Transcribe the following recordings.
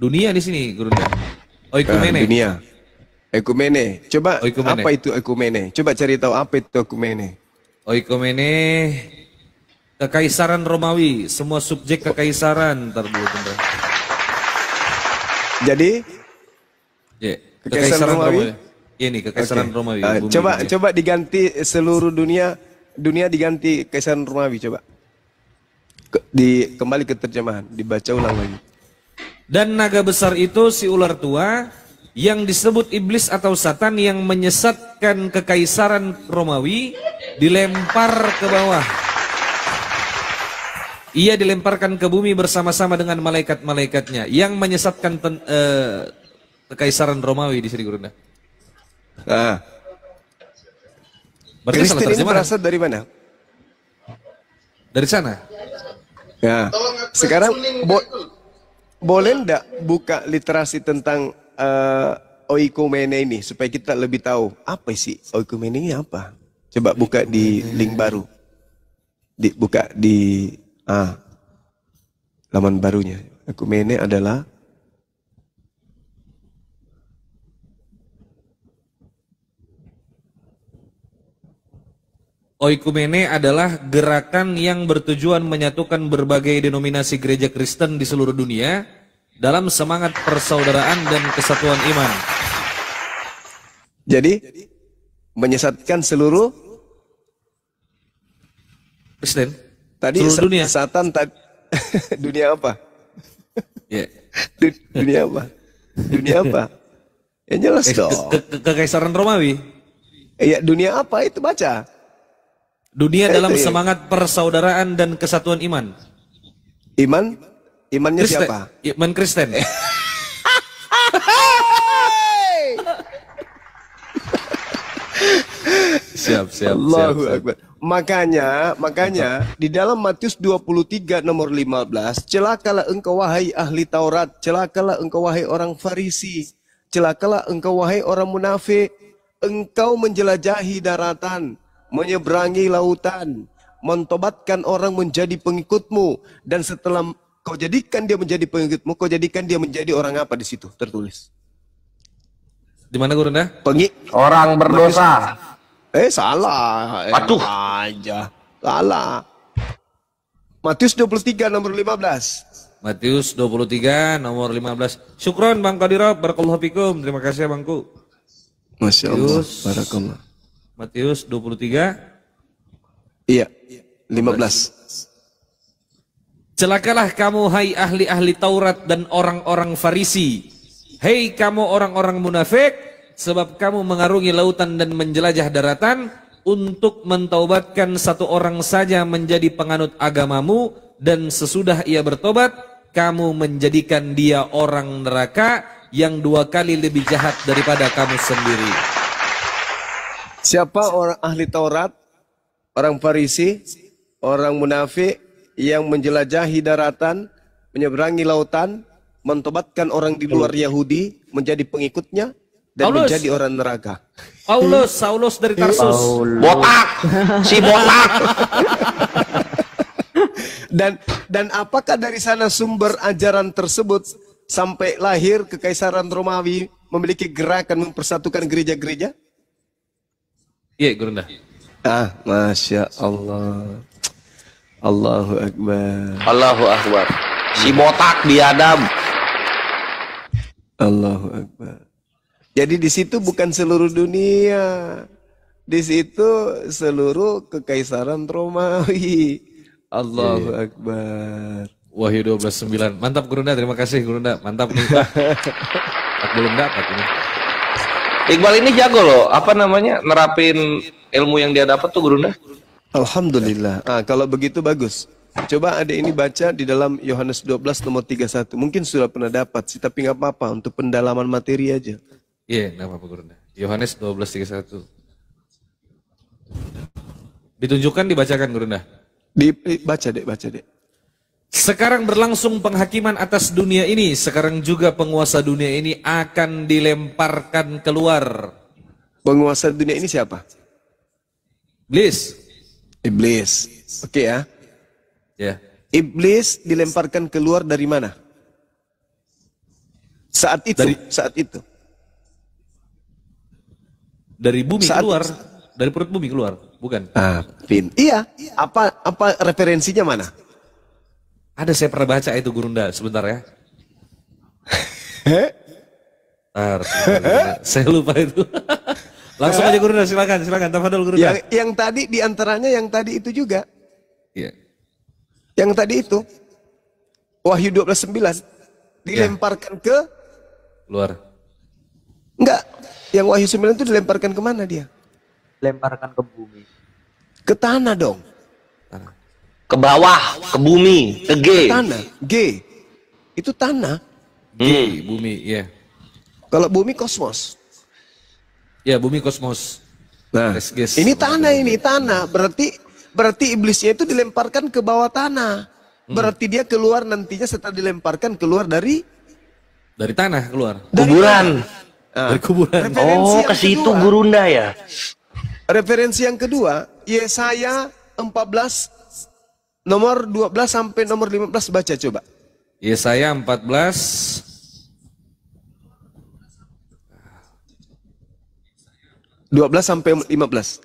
Dunia di sini, Gurunda. Oikumene. Dunia. Ekumene. Coba Oikumene. apa itu ekumene? Coba cari tahu apa itu ekumene. Oikumene, kekaisaran Romawi, semua subjek kekaisaran dulu, Gurunda. Jadi, Ya, Kekaisaran Romawi? Ini kekaisaran Romawi. Coba diganti seluruh dunia diganti kekaisaran Romawi, coba. Kembali ke terjemahan, dibaca ulang lagi. Dan naga besar itu si ular tua yang disebut iblis atau satan yang menyesatkan kekaisaran Romawi dilempar ke bawah. Ia dilemparkan ke bumi bersama-sama dengan malaikat-malaikatnya yang menyesatkan kekaisaran Romawi di sini, Gurunda. Nah, Berarti salah Kristen ini terjemahan. berasal dari mana? Dari sana. Ya. Sekarang boleh ndak buka literasi tentang oikumene ini supaya kita lebih tahu apa sih oikumene ini apa? Coba buka di link baru. Buka di laman barunya. Oikumene adalah Oikumene adalah gerakan yang bertujuan menyatukan berbagai denominasi gereja Kristen di seluruh dunia dalam semangat persaudaraan dan kesatuan iman. jadi menyesatkan seluruh Kristen? tadi Seluruh dunia. Satan dunia apa? Ya. Dunia apa? Dunia apa? Ya jelas dong. Kekaisaran Romawi. Ya dunia apa itu baca? Dunia dalam itu ya. semangat persaudaraan dan kesatuan iman. Imannya Kristen. siapa? Iman Kristen. Siap. Allahu Akbar. Makanya di dalam Matius 23 nomor 15, celakalah engkau wahai ahli Taurat, celakalah engkau wahai orang Farisi, celakalah engkau wahai orang munafik, engkau menjelajahi daratan, menyeberangi lautan, mentobatkan orang menjadi pengikutmu, dan setelah kau jadikan dia menjadi pengikutmu, kau jadikan dia menjadi orang apa di situ tertulis? Di mana, Gurunda? Orang berdosa. Salah. Aduh. Aja. Salah. Matius 23 nomor 15. Matius 23 nomor 15. Syukron Bang Qadirab, barakallahu fikum. Terima kasih Bangku. Masya Allah. Barakallah. Matius 23. Iya. 15. Celakalah kamu hai ahli-ahli Taurat dan orang-orang Farisi. Hei kamu orang-orang munafik, sebab kamu mengarungi lautan dan menjelajah daratan untuk mentaubatkan satu orang saja menjadi penganut agamamu, dan sesudah ia bertobat, kamu menjadikan dia orang neraka yang 2 kali lebih jahat daripada kamu sendiri. Siapa orang ahli Taurat, orang Farisi, orang munafik yang menjelajahi daratan, menyeberangi lautan, mentobatkan orang di luar Yahudi menjadi pengikutnya dan menjadi orang neraka? Saulus dari Tarsus. Botak. Si botak. Dan apakah dari sana sumber ajaran tersebut sampai lahir kekaisaran Romawi memiliki gerakan mempersatukan gereja-gereja? Iya, Gurunda. Masya Allah. Allahu Akbar. Allahu Akbar. Si botak diadam. Allahu Akbar. Jadi di situ bukan seluruh dunia. Di situ seluruh kekaisaran Romawi. Allahu Akbar. Wahyu 12:9. Mantap Gurunda, terima kasih Gurunda. Mantap nih. Aku belum dapat ini. Iqbal ini jago loh, apa namanya, nerapin ilmu yang dia dapat tuh, Gurunda. Alhamdulillah. Kalau begitu bagus. Coba ada ini baca di dalam Yohanes 12 nomor 31. Mungkin sudah pernah dapat sih, tapi nggak apa-apa untuk pendalaman materi aja. Iya, nggak apa-apa Gurunda. Yohanes 12:31. Ditunjukkan, dibacakan Gurunda. Baca dek. Sekarang berlangsung penghakiman atas dunia ini. Sekarang juga penguasa dunia ini akan dilemparkan keluar. Penguasa dunia ini siapa? Iblis. Oke ya. Ya. Iblis dilemparkan keluar dari mana? Saat itu, saat itu. Dari bumi Saat- keluar, dari perut bumi keluar, bukan? Iya. Apa referensinya mana? Ada, saya pernah baca itu Gurunda, sebentar ya. Sebentar. Saya lupa itu. Langsung aja Gurunda, silakan, tafadhol Gurunda. Yang tadi diantaranya yang tadi itu juga. Iya. Yang tadi itu. Wahyu 12:9 dilemparkan ke Luar. enggak. Yang Wahyu 9 itu dilemparkan kemana dia? Lemparkan ke bumi. Ke tanah dong. Ke bawah, ke bumi, ke G. Tanah. G. Itu tanah. G, bumi, ya. Kalau bumi kosmos. Ya, bumi kosmos. Nah, Ges. ini tanah. Berarti iblisnya itu dilemparkan ke bawah tanah. Berarti dia keluar nantinya setelah dilemparkan keluar dari Tanah keluar. Kuburan. Dari kuburan. Referensi Oh, yang ke situ kedua. Gurunda ya. Referensi yang kedua, Yesaya 14 nomor 12 sampai nomor 15 baca coba. Yesaya 14 12 sampai 15.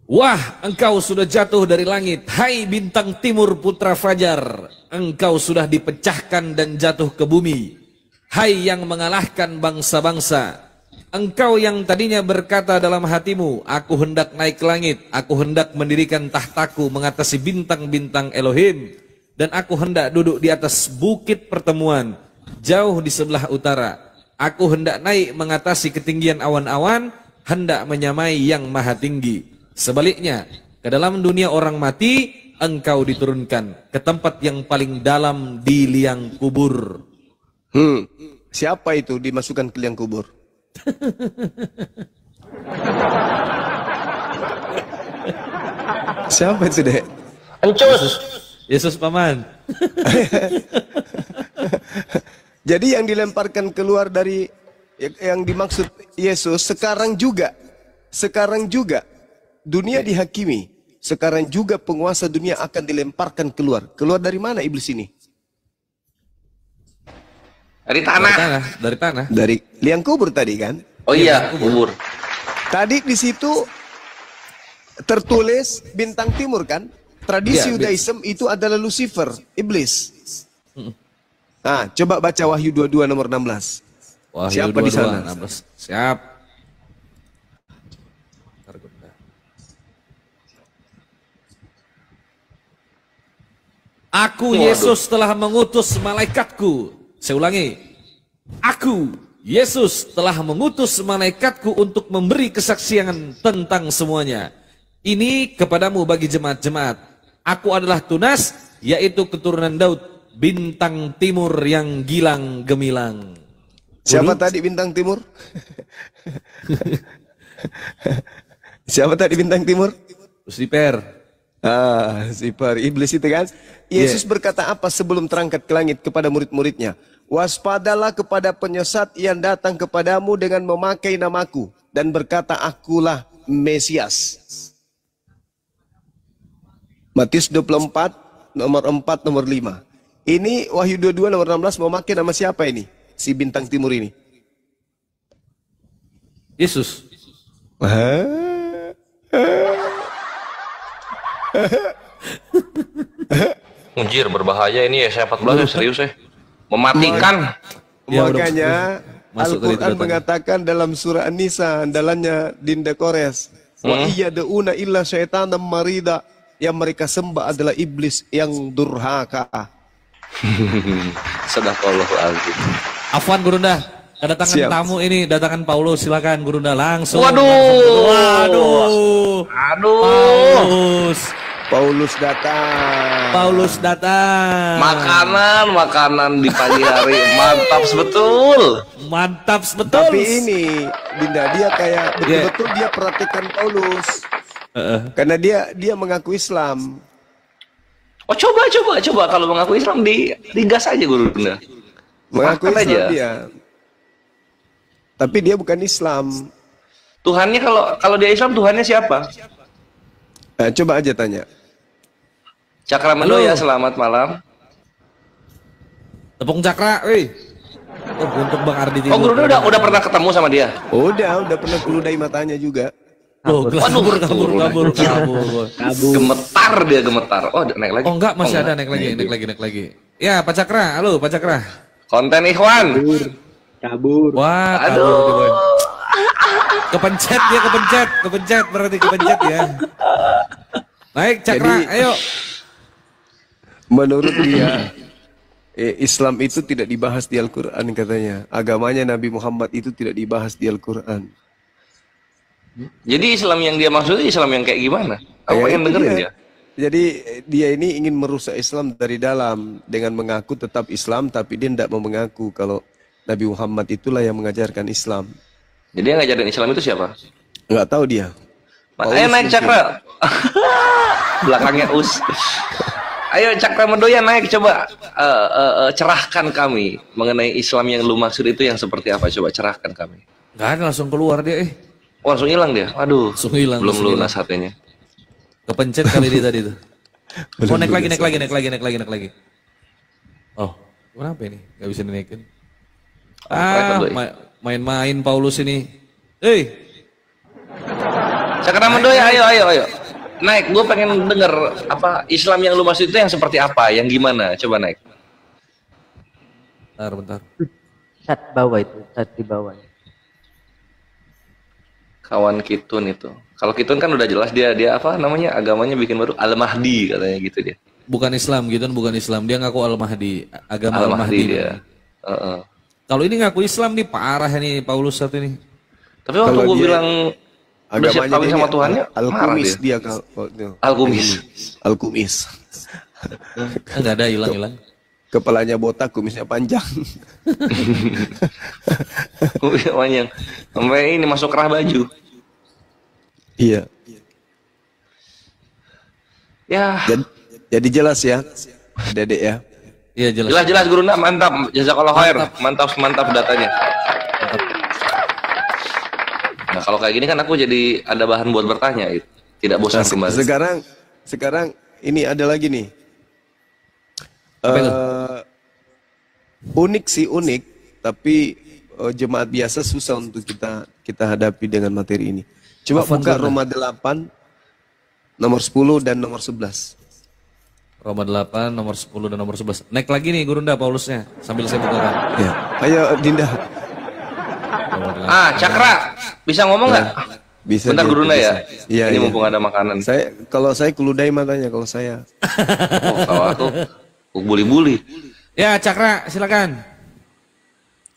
Wah, engkau sudah jatuh dari langit, hai bintang timur putra fajar. Engkau sudah dipecahkan dan jatuh ke bumi, hai yang mengalahkan bangsa-bangsa. Engkau yang tadinya berkata dalam hatimu, aku hendak naik ke langit, aku hendak mendirikan tahtaku mengatasi bintang-bintang Elohim, dan aku hendak duduk di atas bukit pertemuan, jauh di sebelah utara. Aku hendak naik mengatasi ketinggian awan-awan, hendak menyamai yang maha tinggi. Sebaliknya, ke dalam dunia orang mati, engkau diturunkan ke tempat yang paling dalam di liang kubur. Siapa itu dimasukkan ke liang kubur? Siapa itu, Dek? Encus. Yesus paman. Jadi yang dilemparkan keluar dari yang dimaksud Yesus sekarang juga dunia dihakimi. Sekarang juga penguasa dunia akan dilemparkan keluar. Keluar dari mana iblis ini? Dari tanah. Dari tanah. Dari liang kubur tadi kan? Oh iya, kubur. Tadi di situ tertulis bintang timur kan? Tradisi Iya, Yudaism itu adalah Lucifer, iblis. Nah, coba baca Wahyu 22 nomor 16. Wahyu Siapa di 22, sana? 16. Siap. Aku Yesus telah mengutus malaikatku. Saya ulangi. Aku Yesus telah mengutus malaikatku untuk memberi kesaksian tentang semuanya. Ini kepadamu bagi jemaat-jemaat. Aku adalah Tunas, yaitu keturunan Daud, bintang timur yang gilang gemilang. Siapa tadi bintang timur? Siapa tadi bintang timur? Lucifer. Lucifer, iblis itu kan? Yesus berkata apa sebelum terangkat ke langit kepada murid-muridnya? Waspadalah kepada penyesat yang datang kepadamu dengan memakai namaku dan berkata, akulah Mesias. Matius 24 nomor 4 nomor 5. Ini Wahyu 22 nomor 16 memakai nama siapa ini? Si bintang timur ini. Yesus. Anjir, berbahaya ini ya, saya 14 serius ya. Mematikan. Ya, Makanya masuk tadi Al-Quran tanda-tanda. mengatakan dalam surah An-Nisa, andalannya Dinda Kores, wa iya deuna illa syaitanam marida, yang mereka sembah adalah iblis yang durhaka. Sadaqallahul azim. Afwan Gurunda, kedatangan Siap. tamu ini, datangan Paulus, silakan Gurunda langsung. Waduh. Waduh. Aduh. Paulus datang. Paulus datang. Makanan di pagi hari mantap betul. Mantap betul. Tapi ini Dinda, dia kayak betul-betul dia perhatikan Paulus. Karena dia mengaku Islam. Oh coba kalau mengaku Islam digas aja Guru Bunda. Mengaku Makan Islam aja. dia. Tapi dia bukan Islam. Tuhannya kalau dia Islam Tuhannya siapa? Coba aja tanya. Cakramendo Halo. ya, selamat malam. Tepung Cakra, Oh, untuk Bang Ardi Oh, Timur. Guru udah pernah ketemu sama dia? Udah pernah keludai matanya juga. Loh, kabur. Gemetar dia, gemetar. Oh, naik lagi. Oh enggak, masih ada naik lagi. Ya, Pak Cakra, halo Pak Cakra. Konten Ikhwan. Kabur. Wah, Aduh. kepencet berarti kepencet ya. Naik Cakra, ayo. Menurut dia, Islam itu tidak dibahas di Al-Quran katanya. Agamanya Nabi Muhammad itu tidak dibahas di Al-Quran. Jadi Islam yang dia maksud Islam yang kayak gimana? Aku pengen itu dengerin dia. dia. Jadi dia ini ingin merusak Islam dari dalam dengan mengaku tetap Islam, tapi dia tidak mau mengaku kalau Nabi Muhammad itulah yang mengajarkan Islam. Jadi yang ngajarin Islam itu siapa? Nggak tahu dia. Ayo naik Cakra. Belakangnya Us. Ayo Cakra Mendoya naik, coba cerahkan kami mengenai Islam yang lu maksud itu yang seperti apa, coba cerahkan kami. Nggak ada, langsung keluar dia. Oh, langsung hilang dia. Waduh. Langsung hilang. Belum lunas HP-nya. Kepencet kali dia tadi tuh. Oh, naik lagi. Oh, kenapa ini? Gak bisa dinaikin. Main-main Paulus ini. Cakra Mendoya, ayo. Naik, gue pengen denger apa Islam yang lu maksud itu yang seperti apa, yang gimana? Coba naik. Bentar. Chat bawah itu, chat di bawah. Kawan Kitun itu. Kalau Kitun kan udah jelas dia apa namanya, agamanya bikin baru Al-Mahdi katanya gitu dia. Bukan Islam gitu, bukan Islam. Dia ngaku Al-Mahdi, agama Al-Mahdi dia. Kalau ini ngaku Islam nih parah nih Paulus satu ini. Tapi waktu gue bilang udah siap agamanya kawin sama Tuhannya, Al-Kumis marah dia. Al-Kumis. Enggak ada, hilang. Kepalanya botak, kumisnya panjang. Kumisnya panjang. Sampai ini masuk kerah baju. Iya. Ya. Jadi jelas ya, Dedek ya. Iya jelas. Jelas Guru, mantap. Jazakallah khair. Mantap datanya. Nah, kalau kayak gini kan aku jadi ada bahan buat bertanya, tidak bosan kembali. Sekarang ini ada lagi nih. Unik, tapi jemaat biasa susah untuk kita hadapi dengan materi ini. Coba buka Roma 8 nomor 10 dan nomor 11. Roma 8 nomor 10 dan nomor 11. Naik lagi nih Gurunda Paulusnya sambil saya bukakan. Ya. Ayo Dinda. Cakra, bisa ngomong nggak? Bisa. Bentar Gurunda ya. Iya. Ini mumpung ada makanan. Kalau saya keludai matanya kalau saya. Kalau aku bully. Ya Cakra, silakan.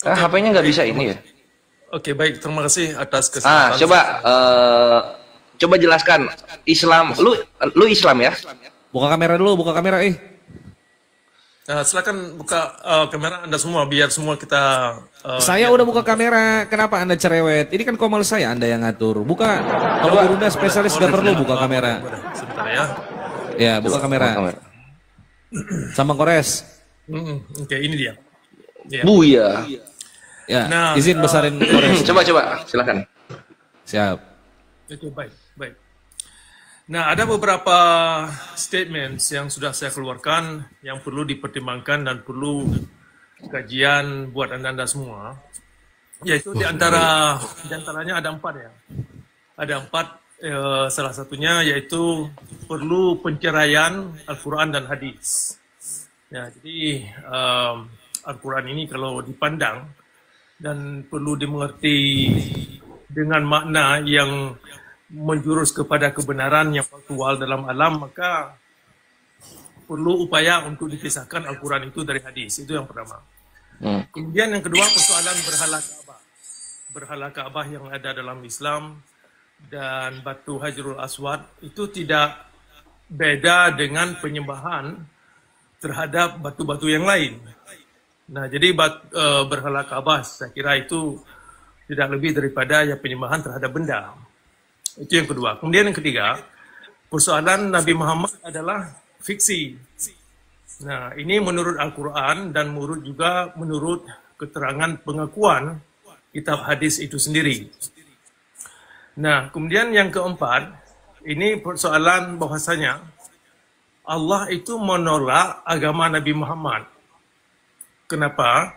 HP-nya nggak bisa ini ya. Oke, baik, terima kasih atas kesempatan. Coba jelaskan Islam. Lu Islam ya? Buka kamera dulu, Silakan buka kamera Anda semua biar semua kita. Saya udah buka kamera, kenapa Anda cerewet? Ini kan komal saya, Anda yang ngatur. Buka. Kalau Gurunda spesialis gak perlu buka kamera. Sebentar ya. Ya, buka kamera. Sama Kores. Oke, ini dia. Ya. Buya. Ya, Nah, izin besarin Kores. Coba, silakan. Siap. Itu baik. Nah, ada beberapa statements yang sudah saya keluarkan yang perlu dipertimbangkan dan perlu kajian buat anda semua. Yaitu diantaranya ada 4 ya. Ada 4. Salah satunya yaitu perlu penceraian Al-Quran dan Hadis. Ya, jadi Al-Quran ini kalau dipandang dan perlu dimengerti dengan makna yang menjurus kepada kebenaran yang faktual dalam alam, maka perlu upaya untuk dipisahkan Al-Quran itu dari hadis. Itu yang pertama. Kemudian yang kedua, persoalan berhala Ka'bah. Berhala Ka'bah yang ada dalam Islam dan batu Hajarul Aswad itu tidak beda dengan penyembahan terhadap batu-batu yang lain. Nah, jadi berhala Ka'bah saya kira itu tidak lebih daripada ya penyembahan terhadap benda. Itu yang kedua. Kemudian yang ketiga, persoalan Nabi Muhammad adalah fiksi. Nah, ini menurut Al-Quran dan menurut keterangan pengakuan kitab hadis itu sendiri. Nah, kemudian yang keempat, ini persoalan bahwasanya Allah itu menolak agama Nabi Muhammad. Kenapa?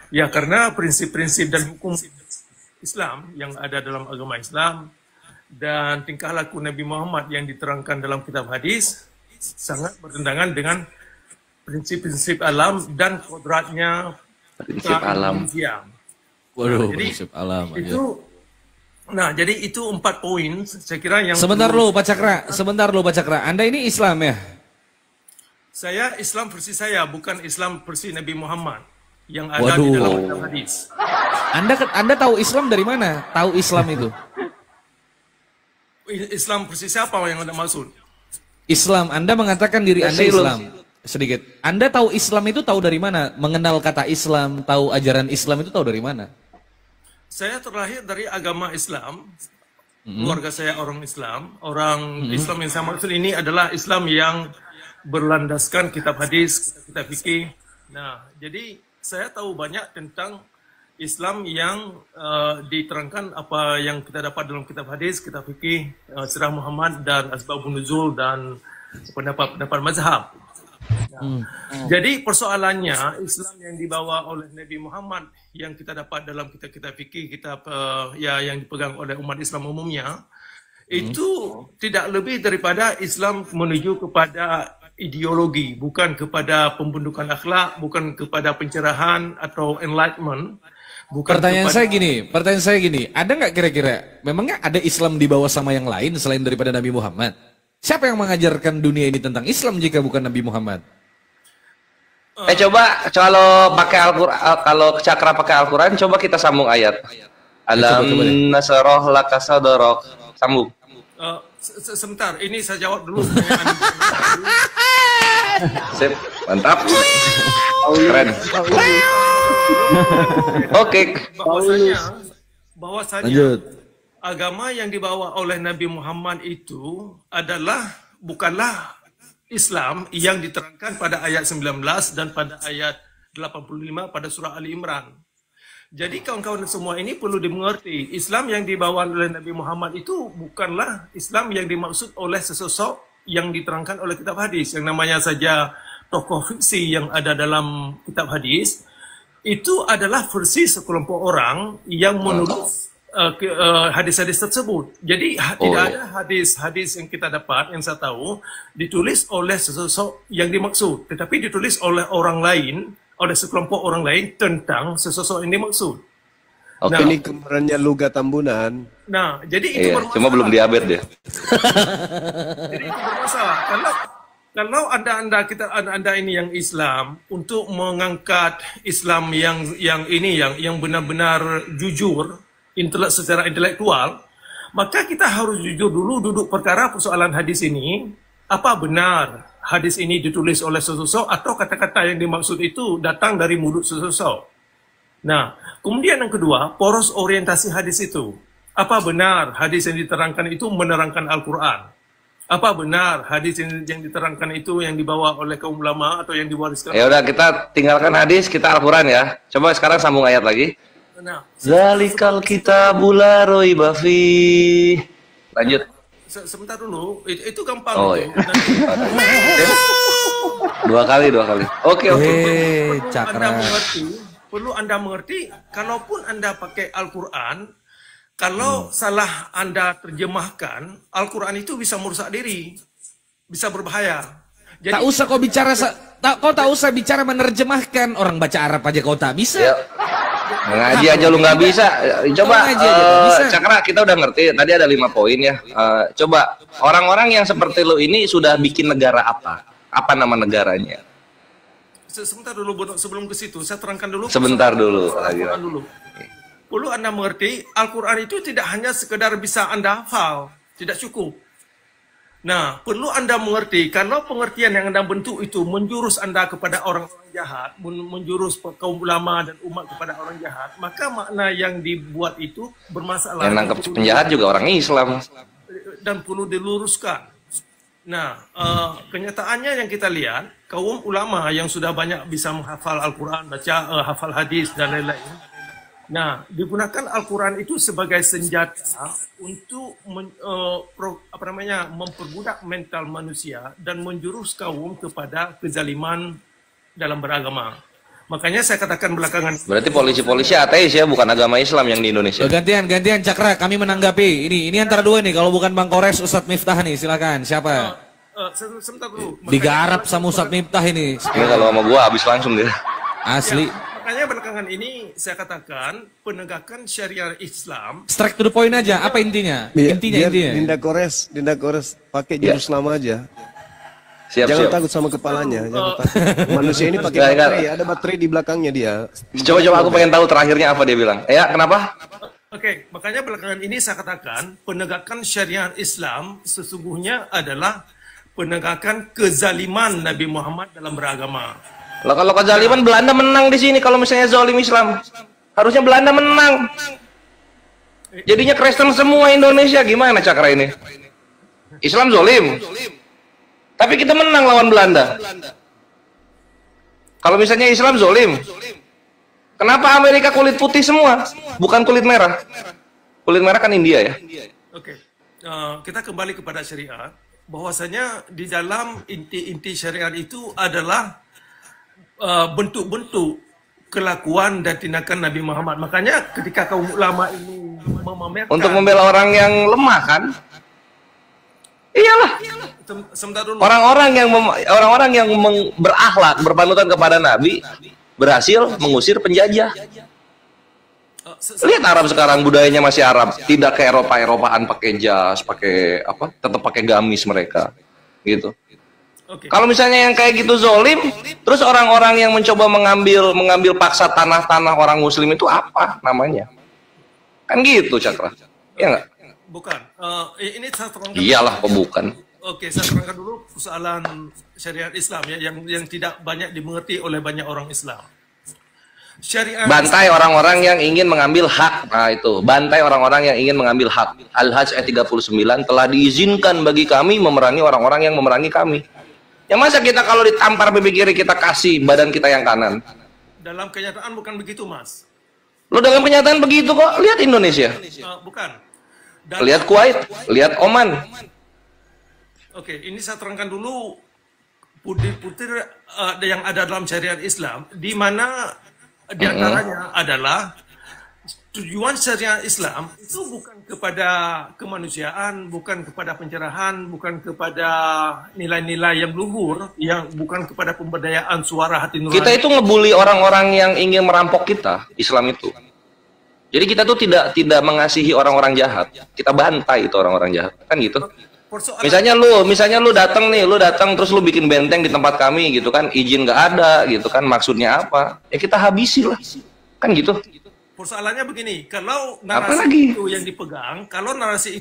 Ya karena prinsip-prinsip dan hukum Islam yang ada dalam agama Islam dan tingkah laku Nabi Muhammad yang diterangkan dalam kitab hadis sangat bertentangan dengan prinsip-prinsip alam dan kodratnya Prinsip alam. manusia. Waduh, Jadi, prinsip alam. aja. Itu, nah jadi itu 4 poin saya kira yang Sebentar perlu- lo Pak Cakra. Anda ini Islam ya? Saya Islam versi saya, bukan Islam versi Nabi Muhammad yang ada di dalam Waduh. kitab hadis. Anda tahu Islam dari mana? Tahu Islam itu? Islam versi siapa yang Anda maksud? Islam, Anda mengatakan diri Anda Versi lu. Islam. Sedikit. Anda tahu Islam itu tahu dari mana? Mengenal kata Islam, tahu ajaran Islam itu tahu dari mana? Saya terlahir dari agama Islam. Keluarga saya orang Islam. Orang Islam yang saya maksud ini adalah Islam yang berlandaskan kitab hadis, kitab fikih. Nah, jadi saya tahu banyak tentang Islam yang diterangkan apa yang kita dapat dalam kitab hadis, kitab fikih, Sirah Muhammad dan Asbabun Nuzul dan pendapat-pendapat mazhab. Nah, jadi persoalannya Islam yang dibawa oleh Nabi Muhammad yang kita dapat dalam kitab-kitab fikih, kitab yang dipegang oleh umat Islam umumnya itu tidak lebih daripada Islam menuju kepada ideologi, bukan kepada pembentukan akhlak, bukan kepada pencerahan atau enlightenment. Bukan Pertanyaan kepada- saya gini, ada nggak kira-kira, memangnya ada Islam di bawah sama yang lain selain daripada Nabi Muhammad? Siapa yang mengajarkan dunia ini tentang Islam jika bukan Nabi Muhammad? Coba kalau pakai Al-Qur'an, kalau Cakra pakai Al-Quran, coba kita sambung ayat. Alam coba deh. nasroh laka sadrak. Sambung. Sebentar, ini saya jawab dulu pertanyaan. Sip, mantap. Keren. Oke. bahwasanya Lanjut. agama yang dibawa oleh Nabi Muhammad itu bukanlah Islam yang diterangkan pada ayat 19 dan pada ayat 85 pada surah Ali Imran. Jadi kawan-kawan semua ini perlu dimengerti. Islam yang dibawa oleh Nabi Muhammad itu bukanlah Islam yang dimaksud oleh sesosok yang diterangkan oleh kitab hadis. Yang namanya saja tokoh fiksi yang ada dalam kitab hadis. Itu adalah versi sekelompok orang yang menulis hadis-hadis tersebut. Jadi tidak ada hadis-hadis yang kita dapat, yang saya tahu, ditulis oleh sesosok yang dimaksud. Tetapi ditulis oleh orang lain, oleh sekelompok orang lain tentang sesosok yang dimaksud. Oke. Nah, Ini kemarinnya Luga Tambunan. Nah, jadi itu Iya, bermasalah. cuma belum diabet dia. Jadi itu bermasalah. Kalau anda ini yang Islam untuk mengangkat Islam yang benar-benar jujur secara intelektual, maka kita harus jujur dulu duduk perkara persoalan hadis ini. Apa benar hadis ini ditulis oleh sesosok atau kata-kata yang dimaksud itu datang dari mulut sesosok? Nah, kemudian yang kedua, poros orientasi hadis itu. Apa benar hadis yang diterangkan itu menerangkan Al-Quran? Apa benar hadis yang diterangkan itu yang dibawa oleh kaum ulama atau yang diwariskan? Ya udah, kita tinggalkan hadis, kita Al-Quran ya. Coba sekarang sambung ayat lagi. Nah, Zalikal kitabul la raiba fi. Lanjut. sebentar dulu, itu gampang. Oh, itu. iya. Dua kali. Oke. Cakra. Perlu Anda mengerti, kalaupun Anda pakai Al-Quran, kalau salah Anda terjemahkan, Al-Quran itu bisa merusak diri, bisa berbahaya. Tak usah kau bicara, kau tak usah bicara menerjemahkan, orang baca Arab aja kau tak bisa. Yuk. Ngaji aja lu nggak bisa. Coba Ngaji aja nggak bisa. Cakra, kita udah ngerti. Tadi ada 5 poin ya. Coba orang-orang yang seperti lu ini sudah bikin negara apa? Apa nama negaranya? Sebentar dulu, Bono, sebelum ke situ, saya terangkan dulu. Sebentar dulu. Al-Quran dulu. Perlu Anda mengerti, Al-Quran itu tidak hanya sekedar bisa Anda hafal, tidak cukup. Nah, perlu Anda mengerti, kalau pengertian yang Anda bentuk itu menjurus Anda kepada orang-orang jahat, menjurus kaum ulama dan umat kepada orang jahat, maka makna yang dibuat itu bermasalah. Yang nangkep penjahat juga orang Islam. Dan perlu diluruskan. Nah, kenyataannya yang kita lihat, kaum ulama yang sudah banyak bisa menghafal Al-Quran, baca hafal hadis dan lain-lain. Nah, digunakan Al-Quran itu sebagai senjata untuk memperbudak mental manusia dan menjurus kaum kepada kezaliman dalam beragama. Makanya saya katakan belakangan. Berarti polisi-polisi ateis ya, bukan agama Islam yang di Indonesia. Gantian Cakra, kami menanggapi. Ini antara dua nih. Kalau bukan Bang Kores, Ustadz Miftah nih, silakan. Siapa? Sebentar dulu. Digarap sama Ustadz Miftah ini. Ini kalau sama gua habis langsung dia. Asli. Makanya belakangan ini saya katakan penegakan syariat Islam. Strike to the point aja. Apa intinya? Biar Intinya. Dinda Kores pakai jurus lama aja. Jangan takut sama kepalanya. Jangan takut. Manusia ini pakai baterai. Ada baterai di belakangnya dia. Coba aku pengen tahu terakhirnya apa dia bilang. Ya, kenapa? Oke, makanya belakangan ini saya katakan penegakan syariat Islam sesungguhnya adalah penegakan kezaliman Nabi Muhammad dalam beragama. Lah kalau kezaliman Belanda menang di sini kalau misalnya zalim Islam. Harusnya Belanda menang. Jadinya Kristen semua Indonesia, gimana Cakra ini? Islam zalim. Tapi kita menang lawan Belanda. Kalau misalnya Islam zalim. Kenapa Amerika kulit putih semua? Bukan kulit merah. Kulit merah kan India ya. Oke. Kita kembali kepada syariat. Bahwasanya di dalam inti-inti syariat itu adalah bentuk-bentuk kelakuan dan tindakan Nabi Muhammad. Makanya ketika kaum ulama ini memamerkan untuk membela orang yang lemah kan? Iyalah. Sebentar dulu. Orang-orang yang berakhlak, berpanutan kepada Nabi berhasil mengusir penjajah. Lihat Arab sekarang, budayanya masih Arab, tidak ke Eropaan pakai jas, pakai apa? Tetap pakai gamis mereka. Gitu. Okay. Kalau misalnya yang kayak gitu zolim, terus orang-orang yang mencoba mengambil paksa tanah-tanah orang muslim itu apa namanya? Kan gitu Cakra. Iya nggak? Bukan. Ini saya terangkan. Iyalah, kok bukan. Oke, saya terangkan dulu persoalan syariat Islam ya yang tidak banyak dimengerti oleh banyak orang Islam. Syariat bantai orang-orang yang ingin mengambil hak. Nah itu, bantai orang-orang yang ingin mengambil hak. Al-Hajj ayat 39, telah diizinkan bagi kami memerangi orang-orang yang memerangi kami. Yang masa kita kalau ditampar pipi kiri kita kasih badan kita yang kanan? Dalam kenyataan bukan begitu, Mas. Lo dalam kenyataan begitu kok. Lihat Indonesia. Bukan. Lihat Kuwait, lihat Oman. Oke, ini saya terangkan dulu putih-putih yang ada dalam syariat Islam, di mana di antaranya adalah tujuan syariat Islam itu bukan kepada kemanusiaan, bukan kepada pencerahan, bukan kepada nilai-nilai yang luhur, yang bukan kepada pemberdayaan suara hati nurani. Kita itu ngebully orang-orang yang ingin merampok kita, Islam itu. Jadi kita tuh tidak mengasihi orang-orang jahat. Kita bantai itu orang-orang jahat. Kan gitu. Misalnya lu datang terus lu bikin benteng di tempat kami gitu kan, izin nggak ada gitu kan, maksudnya apa? Ya kita habisi lah. Kan gitu. Persoalannya begini, kalau narasi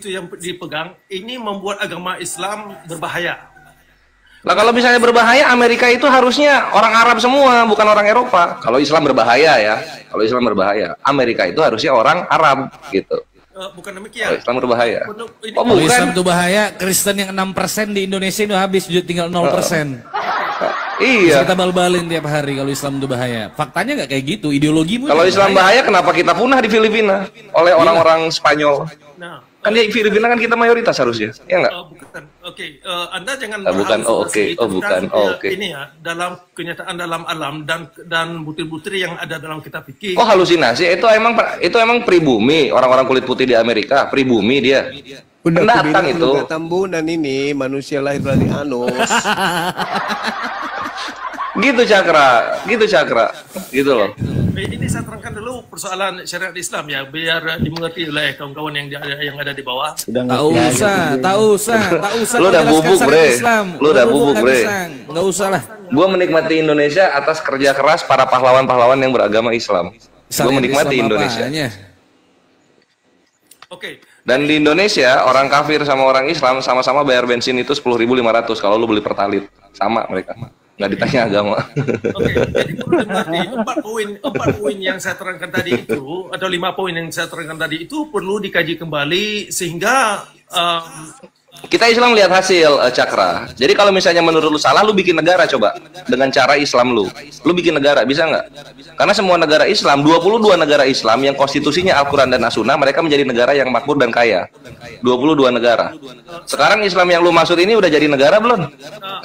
itu yang dipegang, ini membuat agama Islam berbahaya. Lah kalau misalnya berbahaya, Amerika itu harusnya orang Arab semua, bukan orang Eropa. Kalau Islam berbahaya ya, Amerika itu harusnya orang Arab gitu. Bukan demikian. Islam berbahaya. Kalau Islam itu bahaya, Kristen yang 6% di Indonesia itu habis, tinggal 0%. Iya. Kita bal-balin tiap hari kalau Islam itu bahaya. Faktanya nggak kayak gitu, ideologimu. Kalau Islam bahaya, kenapa kita punah di Filipina oleh orang-orang Spanyol? Nah, kan di Filipina kan kita mayoritas harusnya, ya nggak? Bukan. Oke, Anda jangan bukan. Oke. Ini ya, dalam kenyataan dalam alam dan butir-butir yang ada dalam kitab fikih. Oh, halusinasi itu emang pribumi, orang-orang kulit putih di Amerika, pribumi dia. Pendatang itu. Tambunan ini manusia lahir dari anus. Gitu Cakra, gitu loh. Ini saya terangkan dulu persoalan syariat Islam ya, biar dimengerti oleh kawan-kawan yang ada di bawah. Tak usah. Lu udah bubuk, bre. Nggak usah lah. Gua menikmati Indonesia atas kerja keras para pahlawan-pahlawan yang beragama Islam. Gua menikmati Indonesia. Oke. Dan di Indonesia orang kafir sama orang Islam sama-sama bayar bensin itu 10.500 kalau lu beli pertalit, sama mereka. Nggak ditanya agama. Oke, jadi perlu dimengerti empat poin yang saya terangkan tadi itu, atau 5 poin yang saya terangkan tadi itu perlu dikaji kembali sehingga Kita Islam lihat hasil Cakra. Jadi kalau misalnya menurut lu salah, lu bikin negara coba dengan cara Islam lu. Lu bikin negara bisa nggak? Karena semua negara Islam, 22 negara Islam yang konstitusinya Al-Quran dan As-Sunnah, mereka menjadi negara yang makmur dan kaya. 22 negara. Sekarang Islam yang lu maksud ini udah jadi negara belum?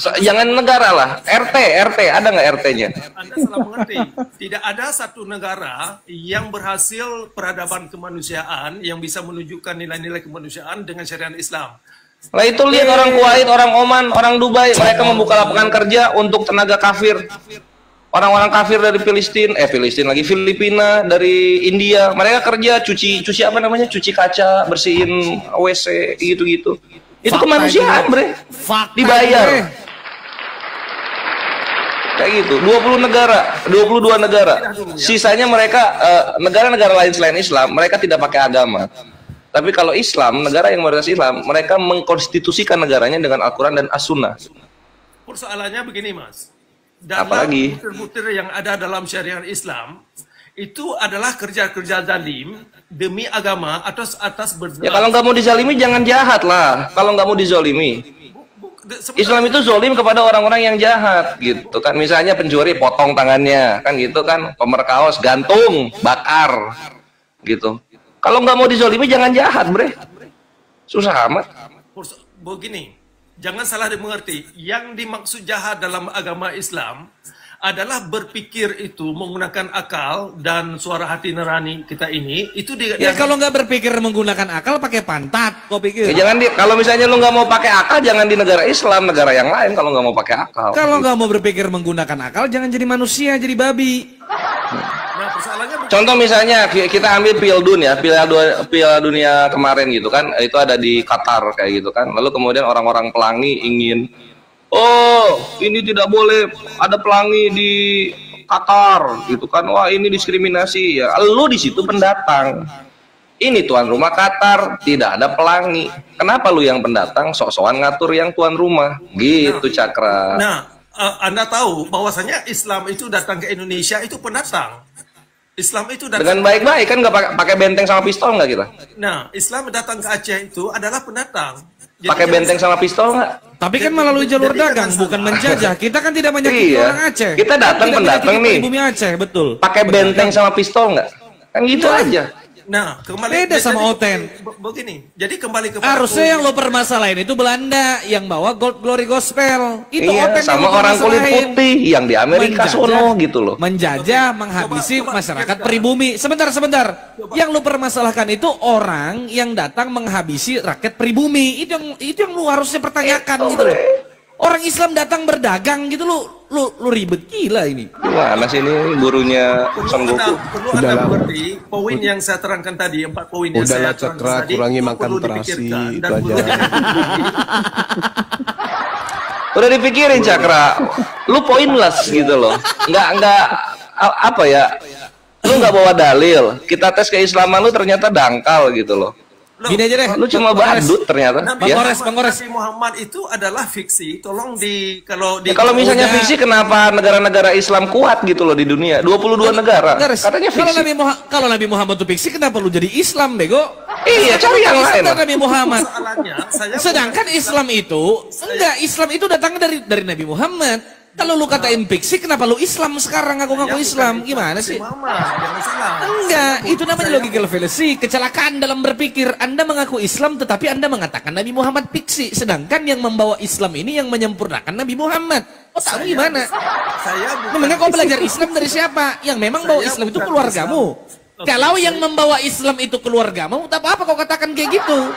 Jangan negara lah, RT ada nggak RT-nya? Anda salah mengerti. Tidak ada satu negara yang berhasil peradaban kemanusiaan yang bisa menunjukkan nilai-nilai kemanusiaan dengan syariat Islam. Lah itu lihat orang Kuwait, orang Oman, orang Dubai, mereka membuka lapangan kerja untuk tenaga kafir. Orang-orang kafir dari Filipina, dari India, mereka kerja cuci apa namanya? Cuci kaca, bersihin WC gitu-gitu. Itu kemanusiaan, bre. Dibayar. Kayak gitu. 22 negara. Sisanya mereka negara-negara lain selain Islam, mereka tidak pakai agama. Tapi kalau Islam, negara yang mayoritas Islam, mereka mengkonstitusikan negaranya dengan Al-Quran dan As-Sunnah. Persoalannya begini, Mas. Dalam Apalagi? butir-butir yang ada dalam syariat Islam, itu adalah kerja-kerja zalim demi agama atas Ya kalau nggak mau dizalimi, jangan jahat lah. Kalau nggak mau dizolimi. Islam itu zolim kepada orang-orang yang jahat, gitu kan. Misalnya pencuri, potong tangannya, kan gitu kan. Pemerkaos, gantung, bakar, gitu. Kalau nggak mau dizolimi jangan jahat, bre. Susah amat. Begini, jangan salah dimengerti. Yang dimaksud jahat dalam agama Islam adalah berpikir itu menggunakan akal dan suara hati nurani kita ini. Itu Ya kalau nggak berpikir menggunakan akal, pakai pantat. Kau pikir? Ya, jangan kalau misalnya lu nggak mau pakai akal, jangan di negara Islam, negara yang lain. Kalau nggak mau pakai akal. Kalau nggak mau berpikir menggunakan akal, jangan jadi manusia, jadi babi. Nah, persoalannya Contoh misalnya kita ambil Piala Dunia kemarin gitu kan, itu ada di Qatar kayak gitu kan. Lalu kemudian orang-orang pelangi ingin, oh ini tidak boleh ada pelangi di Qatar gitu kan. Wah ini diskriminasi ya. Lu di situ pendatang. Ini tuan rumah Qatar, tidak ada pelangi. Kenapa lu yang pendatang sok-sokan ngatur yang tuan rumah? Gitu Cakra. Nah, Anda tahu bahwasanya Islam itu datang ke Indonesia itu pendatang. Islam itu datang Dengan baik-baik kan nggak pakai benteng sama pistol nggak kita? Nah, Islam datang ke Aceh itu adalah pendatang. Jadi Pakai benteng sama pistol nggak? Tapi kan melalui jalur dagang, bukan menjajah. Kita kan tidak menyakiti Iya. orang Aceh. Kita datang Tidak pendatang menyakiti nih. Bumi Aceh, betul. Pakai benteng sama pistol nggak? Kan gitu aja. Nah, kembali Beda sama Oten. Begini, jadi kembali kepada Harusnya yang lo permasalahin itu Belanda yang bawa Gold Glory Gospel. Itu Iya, Oten yang sama lo orang kulit permasalahin. putih yang di Amerika sono gitu loh. Menjajah, menghabisi masyarakat pribumi. Sebentar. Yang lu permasalahkan itu orang yang datang menghabisi rakyat pribumi. Itu yang lu harusnya pertanyakan gitu loh. Orang Islam datang berdagang gitu lu ribet gila ini. Gimana sih ini gurunya Son Goku? perlu Anda mengerti poin yang saya terangkan tadi, 4 poin yang saya Udahlah terangkan Cakra, tadi, kurangi itu makan perlu terasi, dipikirkan itu dan aja. perlu Udah dipikirin Cakra, lu pointless gitu loh. Nggak apa ya? Lu nggak bawa dalil. Kita tes keislaman lu ternyata dangkal gitu loh. Gini aja deh. Lu cuma badut ternyata. Nabi Ya. Bang Gores. Muhammad itu adalah fiksi. Tolong Ya, kalau misalnya Udah. fiksi, kenapa negara-negara Islam kuat gitu loh di dunia? 22 negara. Garis, Katanya kalau fiksi. kalau Nabi Muhammad itu fiksi, kenapa lu jadi Islam, bego? Iya, cari yang lain. Islam Nabi Muhammad. Soalannya, saya Sedangkan Islam itu datangnya dari Nabi Muhammad. Kalau lu katain fiksi, kenapa lu Islam sekarang ngaku-ngaku Islam? Gimana sih? Muhammad, jangan salah. Enggak, itu namanya logical fallacy, kecelakaan dalam berpikir. Anda mengaku Islam tetapi Anda mengatakan Nabi Muhammad fiksi, sedangkan yang membawa Islam ini yang menyempurnakan Nabi Muhammad. Oh, tahu gimana? Saya bukan Memangnya kau belajar Islam dari siapa? Yang memang bawa Islam itu keluargamu. Kalau yang membawa Islam itu keluargamu, tak apa kau katakan kayak gitu.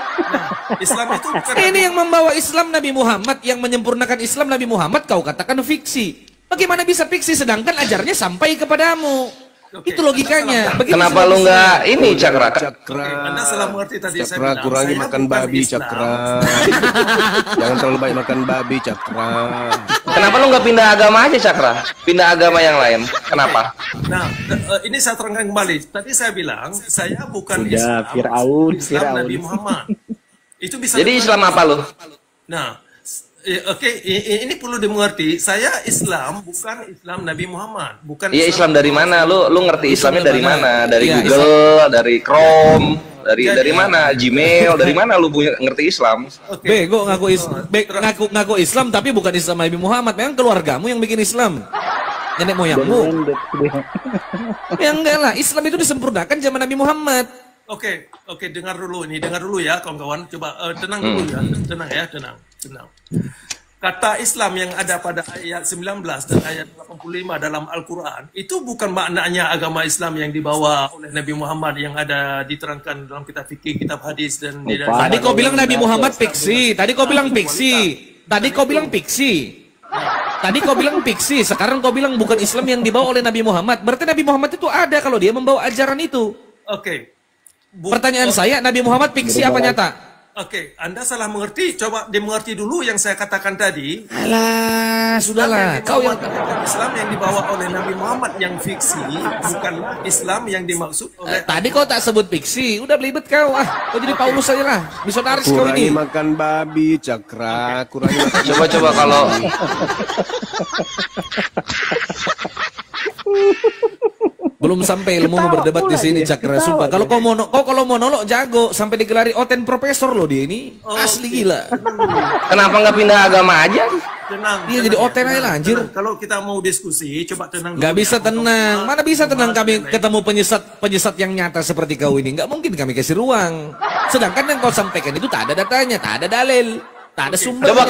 Islam itu bukan Ini yang membawa Islam Nabi Muhammad, yang menyempurnakan Islam Nabi Muhammad, kau katakan fiksi. Bagaimana bisa fiksi sedangkan ajarnya sampai kepadamu? Itu logikanya. Begitu Kenapa sudah lu bisa. nggak ini Cakra? Cakra. Anda salah mengerti tadi saya Cakra bilang, kurangi saya makan bukan babi Islam. Cakra. Jangan terlalu banyak makan babi Cakra. Kenapa lu nggak pindah agama aja Cakra? Pindah agama yang lain. Kenapa? Nah, ini saya terangkan kembali. Tadi saya bilang, saya bukan Udah, Islam, Fir'aun, Islam Fir'aun. Nabi Muhammad. Itu bisa Jadi Islam apa lu? Nah, Oke, ini perlu dimengerti. Saya Islam bukan Islam Nabi Muhammad, bukan. Iya, Islam dari mana? Lu ngerti Islamnya dari mana? Dari Iya, Google, dari Chrome, dari mana? Gmail, dari mana lu punya ngerti Islam? Oke. Bego ngaku Islam tapi bukan Islam Nabi Muhammad. Memang keluargamu yang bikin Islam. Nenek moyangmu. Ya enggak lah, Islam itu disempurnakan zaman Nabi Muhammad. Oke, dengar dulu ya kawan-kawan. Coba tenang dulu ya, tenang. Kata Islam yang ada pada ayat 19 dan ayat 85 dalam Al-Quran itu bukan maknanya agama Islam yang dibawa oleh Nabi Muhammad yang ada diterangkan dalam kitab fikih, kitab hadis dan Tadi kau bilang Nabi Muhammad fiksi. Tadi kau bilang fiksi. Sekarang kau bilang bukan Islam yang dibawa oleh Nabi Muhammad. Berarti Nabi Muhammad itu ada kalau dia membawa ajaran itu. Oke. Pertanyaan saya, Nabi Muhammad fiksi apa nyata? Oke, Anda salah mengerti. Coba dimengerti dulu yang saya katakan tadi. Alah, sudahlah. Islam yang dibawa oleh Nabi Muhammad yang fiksi, bukanlah Islam yang dimaksud oleh. Tadi kau tak sebut fiksi, udah belibet kau. Kau jadi Paulus aja lah. Misionaris kau Kurangi ini. makan babi, Cakra. Kurangi makan Coba kalau Belum sampai ilmu berdebat di sini, Cakra. Sumpah. Kalau kau monolog jago sampai digelari Oten Profesor loh dia ini. Asli gila. kenapa nggak pindah agama aja? Tenang. Iya, jadi Oten aja lah, anjir. Kalau kita mau diskusi, coba tenang. Nggak bisa tenang. Mana bisa tenang kami ketemu penyesat yang nyata seperti kau ini. Nggak mungkin kami kasih ruang. Sedangkan yang kau sampaikan itu tak ada datanya, tak ada dalil, tak ada sumber. Coba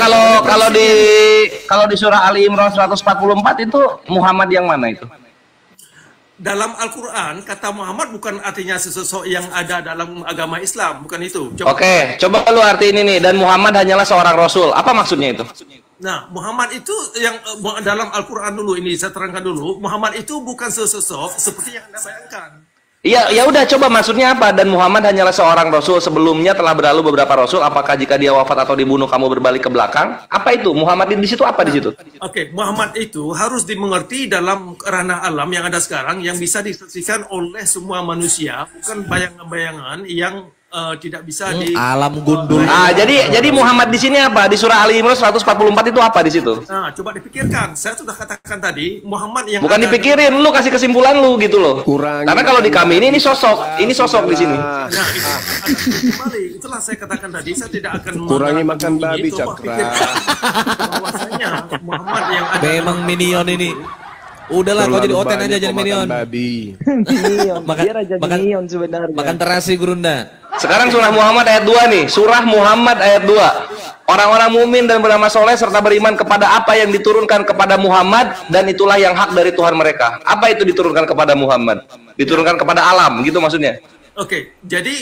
kalau di surah Ali Imran 144 itu Muhammad yang mana itu? Dalam Al-Quran, kata Muhammad bukan artinya sesosok yang ada dalam agama Islam, bukan itu. Oke, coba lu artiin ini, dan Muhammad hanyalah seorang rasul. Apa maksudnya itu? Nah, Muhammad itu yang dalam Al-Quran dulu, ini saya terangkan dulu. Muhammad itu bukan sesosok seperti yang Anda bayangkan. Iya, ya udah, coba maksudnya apa? Dan Muhammad hanyalah seorang rasul, sebelumnya telah berlalu beberapa rasul. Apakah jika dia wafat atau dibunuh kamu berbalik ke belakang? Apa itu? Muhammad di situ apa di situ? Oke, Muhammad itu harus dimengerti dalam ranah alam yang ada sekarang yang bisa disaksikan oleh semua manusia, bukan bayangan-bayangan yang tidak bisa di Alam gundul. Jadi Muhammad di sini apa? Di surah Ali Imran 144 itu apa di situ? Nah, coba dipikirkan. Saya sudah katakan tadi, Muhammad yang Bukan dipikirin, lu kasih kesimpulan lu gitu loh. Karena kalau di kami ini sosok di sini. Nah, itu kembali. Itulah saya katakan tadi, saya tidak akan Kurangi makan ini. babi, Coba Cakra. pikirkan bahwasanya Muhammad yang ada Memang dalam minion ini. Udahlah kau jadi Terlalu Oten banyak aja jadi kau makan minion. babi. Minion. Makan- Dia raja makan- minion sebenarnya. Makan terasi Gurunda. Sekarang surah Muhammad ayat 2 nih. Surah Muhammad ayat 2. Orang-orang mukmin dan beramal soleh serta beriman kepada apa yang diturunkan kepada Muhammad dan itulah yang hak dari Tuhan mereka. Apa itu diturunkan kepada Muhammad? Diturunkan kepada alam, gitu maksudnya. Oke, jadi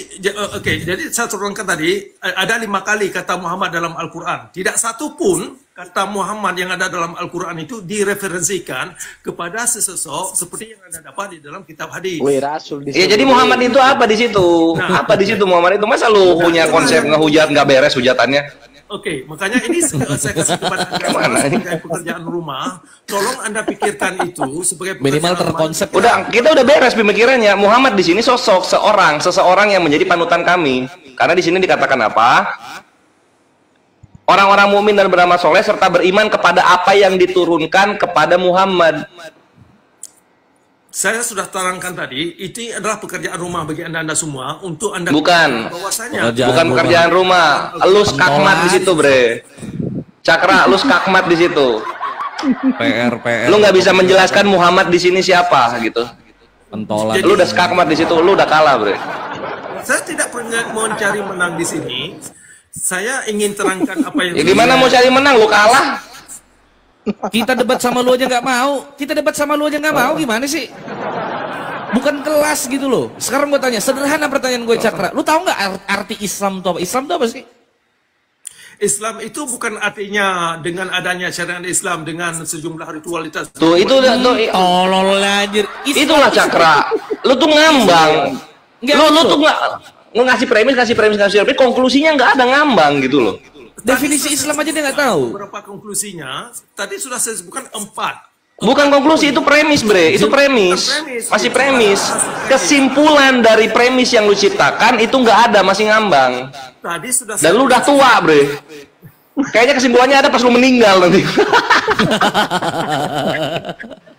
saya turunkan tadi ada 5 kali kata Muhammad dalam Al-Quran. Tidak satu pun kata Muhammad yang ada dalam Al-Quran itu direferensikan kepada sesosok seperti yang Anda dapat di dalam kitab hadis. Wih, rasul di Ya sini. jadi Muhammad itu apa di situ? Apa di situ Muhammad itu? Masa lu punya konsep ngehujat nggak beres hujatannya? Oke, makanya ini saya kasih kepada Anda sebagai pekerjaan rumah. Tolong Anda pikirkan itu sebagai Minimal pekerjaan terkonsep. Kita udah beres pemikirannya. Muhammad di sini sosok seseorang yang menjadi panutan kami. Karena di sini dikatakan apa? Orang-orang mukmin dan beramal soleh serta beriman kepada apa yang diturunkan kepada Muhammad. Saya sudah terangkan tadi, itu adalah pekerjaan rumah bagi Anda semua untuk Anda Bukan. bahwasanya Bukan pekerjaan rumah. Lu skakmat di situ, Bre. Cakra, lu skakmat di situ. PR. Lu nggak bisa menjelaskan Muhammad di sini siapa gitu. Pentolan. Lu udah skakmat di situ, lu udah kalah, Bre. saya tidak pernah mencari menang di sini. Saya ingin terangkan apa yang Ya gimana mau cari menang, lu kalah. Kita debat sama lu aja nggak mau. Gimana sih? Bukan kelas gitu loh. Sekarang gue tanya, sederhana pertanyaan gue, Cakra. Lu tahu nggak arti Islam itu apa? Islam itu apa sih? Islam itu bukan artinya dengan adanya syariat Islam dengan sejumlah ritualitas. Tuh, itu Tolol anjir. itulah Cakra. Lu tuh ngambang. Nggak, Lu betul. tuh ngasih premis, tapi konklusinya nggak ada ngambang gitu loh. Definisi Islam aja dia nggak tahu. Beberapa konklusinya, tadi sudah saya sebutkan 4. Bukan konklusi, itu premis, Bre. Itu premis. Masih premis. Kesimpulan dari premis yang lu ciptakan itu nggak ada, masih ngambang. Tadi sudah Dan lu udah tua, Bre. Kayaknya kesimpulannya ada pas lu meninggal nanti.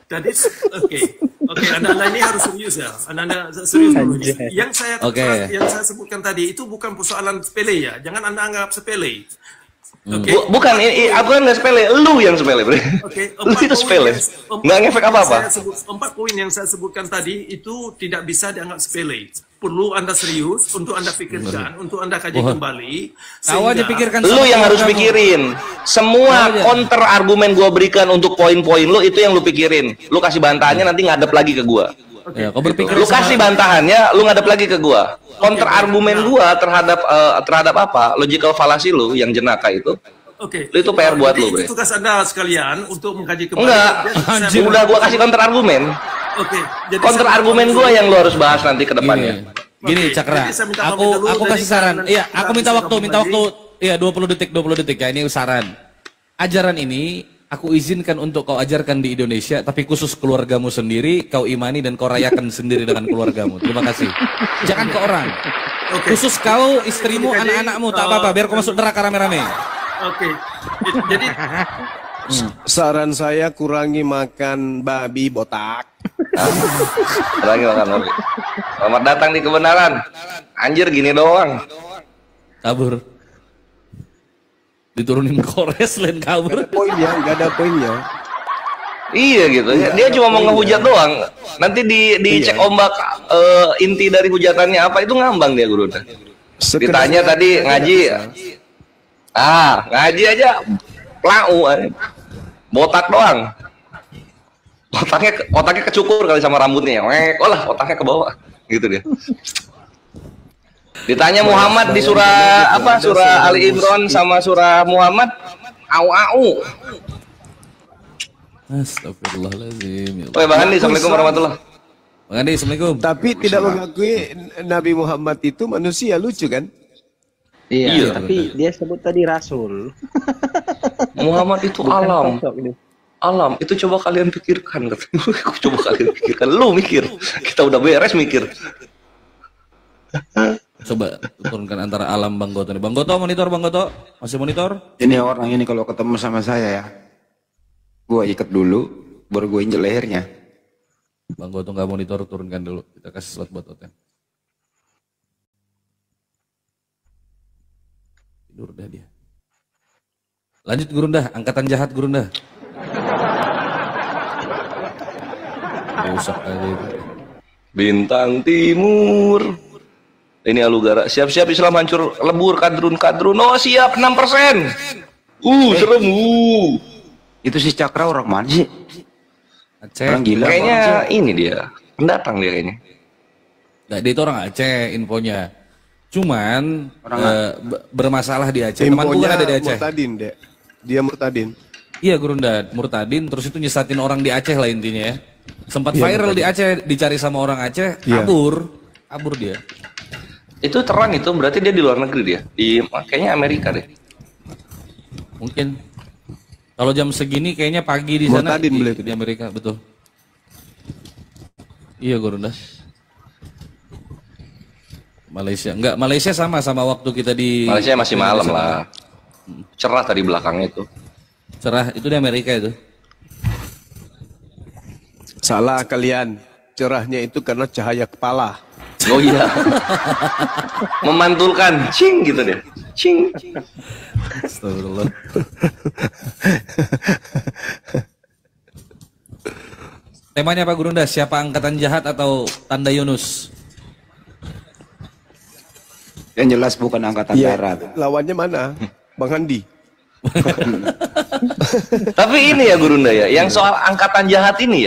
Jadi oke, Anda ini harus serius ya. Anda serius dulu. Yang saya sebutkan tadi itu bukan persoalan sepele ya. Jangan Anda anggap sepele. Bukan, aku kan nggak sepele, lu yang sepele, Bre. Lu itu sepele, nggak ngefek apa-apa. 4 poin yang saya sebutkan tadi itu tidak bisa dianggap sepele. Perlu Anda serius untuk Anda pikirkan, untuk Anda kaji kembali. Kau aja pikirkan. Lu yang harus pikirin. Semua counter argumen gua berikan untuk poin-poin lu itu yang lu pikirin. Lu kasih bantahannya nanti ngadep lagi ke gua. Kau berpikir. Lu kasih bantahannya, lu ngadep lagi ke gua. Counter argumen gua terhadap apa? Logical fallacy lu yang jenaka itu. Lu itu PR buat lu, Bre. Itu tugas Anda sekalian untuk mengkaji kembali. Enggak. Udah gua kasih counter argumen. Counter argumen gua yang lu harus bahas nanti ke depannya. Gini, Cakra. Aku kasih saran. Iya, aku minta waktu. Iya, 20 detik ya. Ini saran. Ajaran ini aku izinkan untuk kau ajarkan di Indonesia, tapi khusus keluargamu sendiri, kau imani dan kau rayakan sendiri dengan keluargamu. Terima kasih. Jangan ke orang. Khusus kau, istrimu, anak-anakmu, tak apa-apa. Biar kau masuk neraka rame-rame. Jadi saran saya kurangi makan babi botak. Kurangi makan babi. Selamat datang di kebenaran. Anjir gini doang. Kabur. Diturunin kores lain kabur. Nggak ada poinnya. Iya gitu. Dia cuma mau ngehujat doang. Nanti dicek ombak inti dari hujatannya apa itu ngambang dia guru. Ditanya tadi ngaji. Ngaji aja plau. Botak doang. Otaknya kecukur kali sama rambutnya. Otaknya ke bawah. Gitu dia. Ditanya Muhammad di surah apa? Surah Ali Imran sama surah Muhammad au. Astagfirullahaladzim. Bang Andi, Assalamualaikum warahmatullahi. Bang Andi, Assalamualaikum. Tapi tidak mengakui Nabi Muhammad itu manusia, lucu kan? Iya, tapi dia sebut tadi Rasul. Muhammad itu alam. Alam, itu coba kalian pikirkan. Coba kalian pikirkan. Lu mikir. Kita udah beres mikir. Coba turunkan antara alam Bang Goto nih. Bang Goto, monitor Bang Goto. Masih monitor? Ini orang ini kalau ketemu sama saya ya, gua ikat dulu, baru gua injek lehernya. Bang Goto nggak monitor, turunkan dulu. Kita kasih slot buat Oten. Tidur dah dia. Lanjut Gurunda, angkatan jahat Gurunda. Rusak aja itu. Bintang Timur. Ini Alugara. Siap-siap Islam hancur lebur kadrun. Oh siap 6%. Serem. Itu si Cakra orang mana sih? Aceh. Orang gila. Kayaknya ini dia. Pendatang dia kayaknya. Nggak, dia itu orang Aceh infonya. Cuman bermasalah di Aceh. Temanku kan ada di Aceh. Murtadin, Dek. Dia murtadin. Iya Gurunda, murtadin. Terus itu nyesatin orang di Aceh lah intinya ya. Sempat viral di Aceh, dicari sama orang Aceh, kabur dia. Itu terang itu berarti dia di luar negeri dia. Kayaknya Amerika deh. Mungkin. Kalau jam segini kayaknya pagi di sana di Amerika, betul. Iya Gurunda. Malaysia, enggak, Malaysia sama waktu kita di Malaysia masih malam lah. Cerah tadi belakangnya itu. Cerah itu di Amerika itu. Salah kalian. Cerahnya itu karena cahaya kepala. Oh iya. Memantulkan, cing gitu deh. Cing. Astagfirullah. Temanya apa Gurunda? Siapa angkatan jahat atau tanda Yunus? Yang jelas bukan angkatan darat. Lawannya mana? Bang Andi. Tapi ini ya Gurunda ya, yang soal angkatan jahat ini ya.